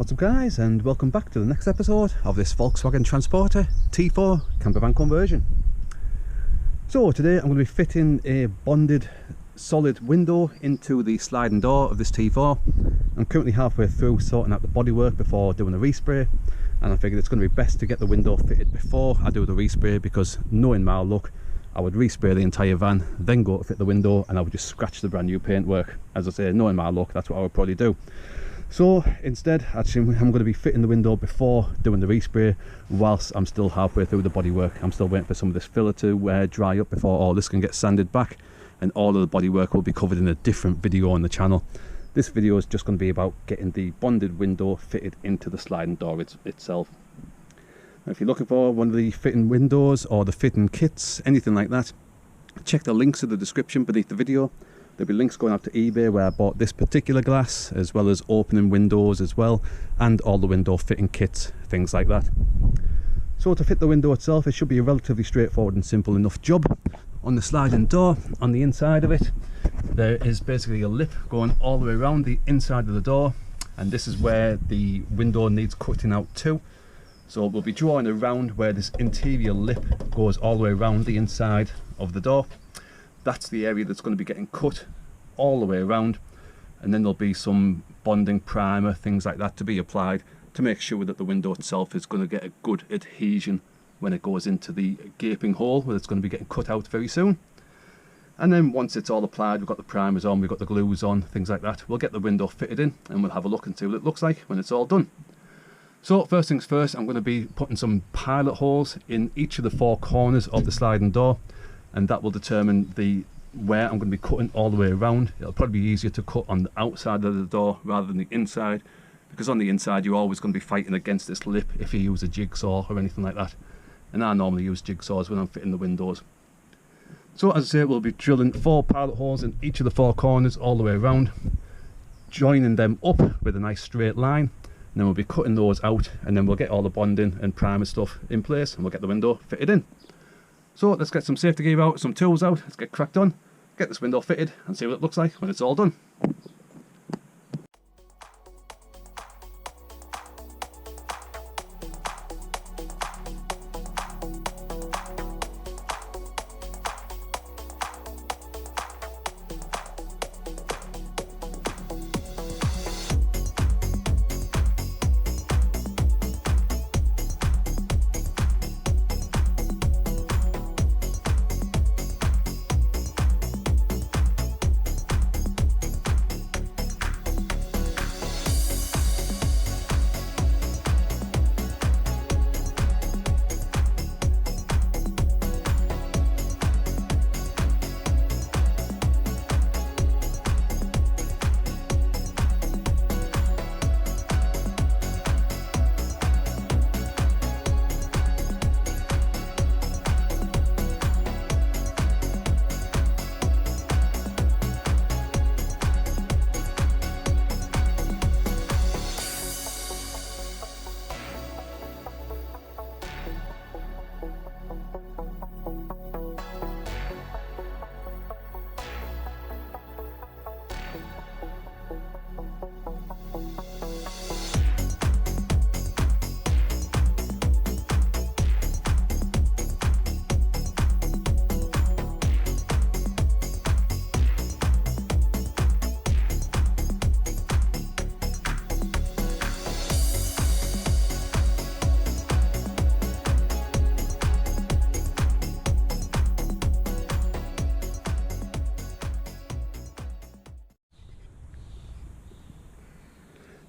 What's up guys, and welcome back to the next episode of this Volkswagen Transporter T4 campervan conversion. So today I'm going to be fitting a bonded solid window into the sliding door of this T4. I'm currently halfway through sorting out the bodywork before doing the respray, and I figured it's going to be best to get the window fitted before I do the respray, because knowing my luck, I would respray the entire van, then go to fit the window, and I would just scratch the brand new paintwork. As I say, knowing my luck, that's what I would probably do. So instead, actually, I'm going to be fitting the window before doing the respray, whilst I'm still halfway through the bodywork. I'm still waiting for some of this filler to dry up before all this can get sanded back, and all of the bodywork will be covered in a different video on the channel. This video is just going to be about getting the bonded window fitted into the sliding door itself. If you're looking for one of the fitting windows or the fitting kits, anything like that, check the links in the description beneath the video. There'll be links going out to eBay where I bought this particular glass, as well as opening windows as well, and all the window fitting kits, things like that. So to fit the window itself, it should be a relatively straightforward and simple enough job. On the sliding door, on the inside of it, there is basically a lip going all the way around the inside of the door, and this is where the window needs cutting out to. So we'll be drawing around where this interior lip goes all the way around the inside of the door. That's the area that's going to be getting cut all the way around, and then there'll be some bonding primer, things like that, to be applied to make sure that the window itself is going to get a good adhesion when it goes into the gaping hole where it's going to be getting cut out very soon. And then once it's all applied, we've got the primers on, we've got the glues on, things like that, we'll get the window fitted in and we'll have a look and see what it looks like when it's all done. So first things first, I'm going to be putting some pilot holes in each of the four corners of the sliding door, and that will determine where I'm going to be cutting all the way around. It'll probably be easier to cut on the outside of the door rather than the inside, because on the inside you're always going to be fighting against this lip if you use a jigsaw or anything like that, and I normally use jigsaws when I'm fitting the windows. So as I say, we'll be drilling 4 pilot holes in each of the 4 corners all the way around, joining them up with a nice straight line, and then we'll be cutting those out, and then we'll get all the bonding and primer stuff in place and we'll get the window fitted in. So let's get some safety gear out, some tools out, let's get cracked on, get this window fitted and see what it looks like when it's all done.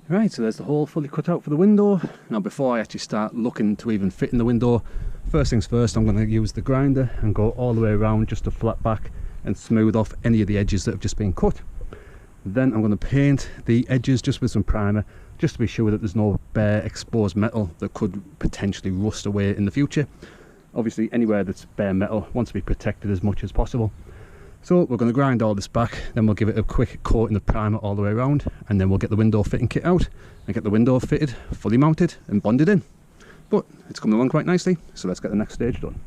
Right, so there's the hole fully cut out for the window. Now before I actually start looking to even fit in the window, first things first, I'm going to use the grinder and go all the way around just to flat back and smooth off any of the edges that have just been cut. Then I'm going to paint the edges just with some primer, just to be sure that there's no bare exposed metal that could potentially rust away in the future. Obviously anywhere that's bare metal wants to be protected as much as possible. So we're going to grind all this back, then we'll give it a quick coating of primer all the way around, and then we'll get the window fitting kit out and get the window fitted, fully mounted and bonded in. But it's coming along quite nicely, so let's get the next stage done.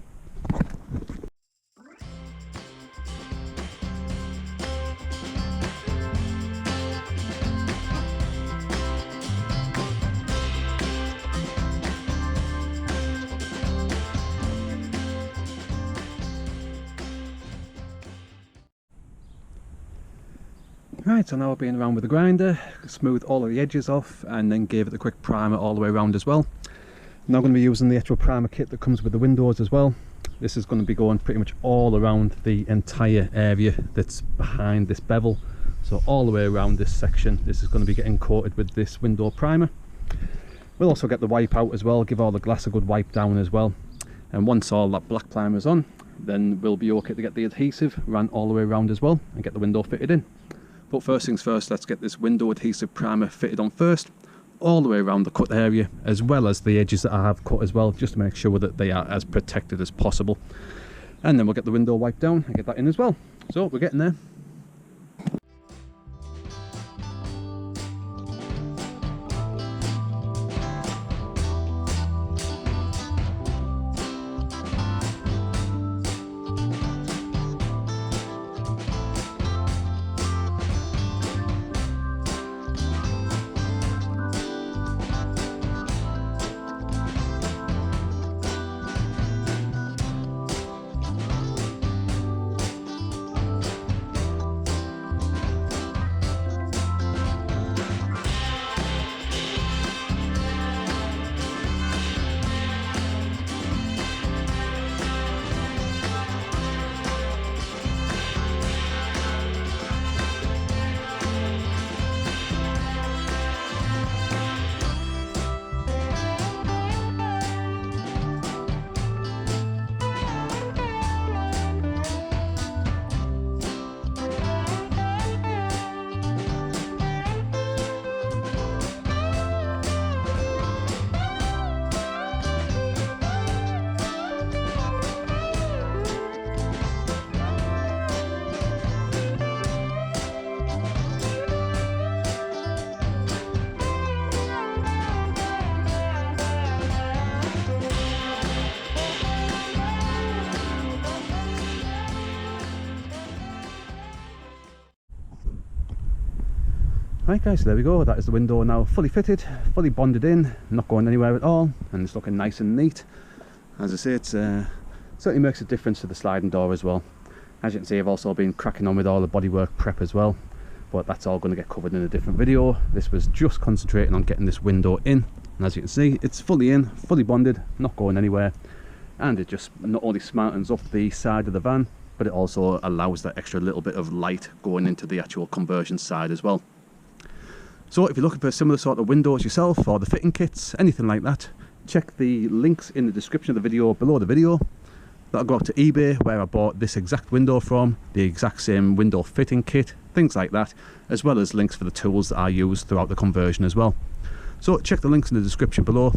Right, so now I've been around with the grinder, smoothed all of the edges off, and then gave it a quick primer all the way around as well. Now I'm going to be using the actual primer kit that comes with the windows as well. This is going to be going pretty much all around the entire area that's behind this bevel. So all the way around this section, this is going to be getting coated with this window primer. We'll also get the wipe out as well, give all the glass a good wipe down as well. And once all that black primer is on, then we'll be okay to get the adhesive ran all the way around as well and get the window fitted in. But first things first, let's get this window adhesive primer fitted on first, all the way around the cut area, as well as the edges that I have cut as well, just to make sure that they are as protected as possible. And then we'll get the window wiped down and get that in as well. So we're getting there. Right guys, so there we go, that is the window now fully fitted, fully bonded in, not going anywhere at all, and it's looking nice and neat. As I say, it certainly makes a difference to the sliding door as well. As you can see, I've also been cracking on with all the bodywork prep as well, but that's all going to get covered in a different video. This was just concentrating on getting this window in, and as you can see, it's fully in, fully bonded, not going anywhere, and it just not only smartens up the side of the van, but it also allows that extra little bit of light going into the actual conversion side as well. So if you're looking for a similar sort of windows yourself, or the fitting kits, anything like that, check the links in the description of the video below the video. That'll go out to eBay, where I bought this exact window from, the exact same window fitting kit, things like that, as well as links for the tools that I use throughout the conversion as well. So check the links in the description below.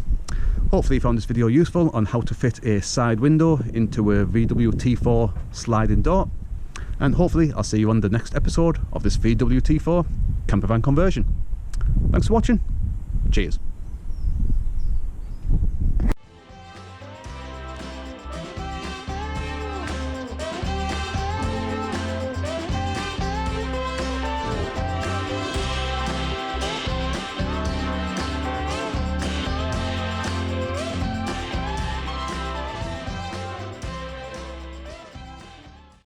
Hopefully you found this video useful on how to fit a side window into a VW T4 sliding door. And hopefully I'll see you on the next episode of this VW T4 campervan conversion. Thanks for watching. Cheers.